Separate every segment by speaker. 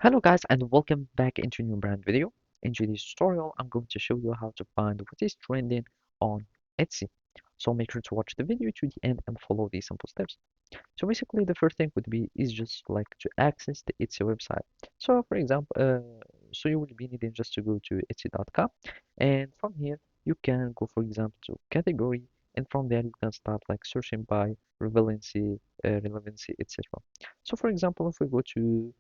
Speaker 1: Hello guys and welcome back into a new brand video. In today's tutorial, I'm going to show you how to find what is trending on Etsy. So make sure to watch the video to the end and follow these simple steps. So basically the first thing would be is just like to access the Etsy website. So for example, so you will be needing just to go to Etsy.com and from here you can go for example to category and from there you can start like searching by relevancy, etc. So for example, if we go to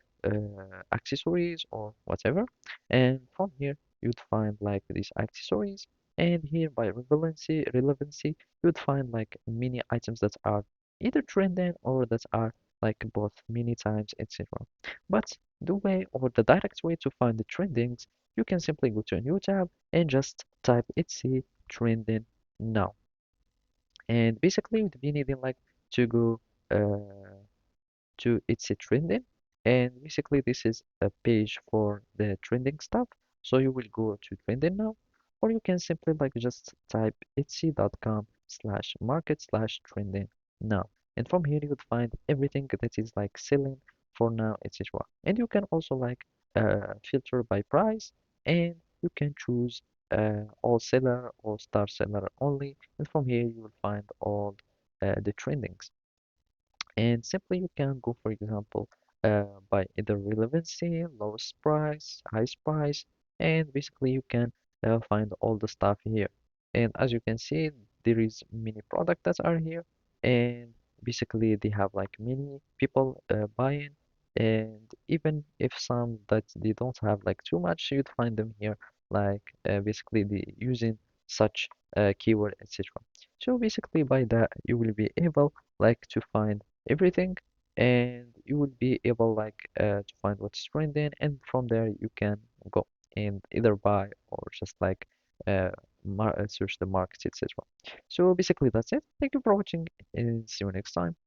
Speaker 1: accessories or whatever, and from here you'd find like these accessories, and here by relevancy you would find like many items that are either trending or that are like both many times, etc. But the way or the direct way to find the trendings, you can simply go to a new tab and just type Etsy trending now. And basically you'd be needing like to go to Etsy trending, and basically this is a page for the trending stuff. So you will go to trending now, or you can simply like just type etsy.com/market/trending now, and from here you would find everything that is like selling for now, etc. And you can also like filter by price, and you can choose all seller or star seller only, and from here you will find all the trendings. And simply you can go, for example, by either relevancy, lowest price, highest price, and basically you can find all the stuff here. And as you can see, there is many products that are here, and basically they have like many people buying. And even if some that they don't have like too much, you'd find them here, like basically they using such keyword, etc. So basically by that you will be able like to find everything, and you will be able like to find what's trending, and from there you can go and either buy or just like uh, search the market, etc. So basically that's it. Thank you for watching and see you next time.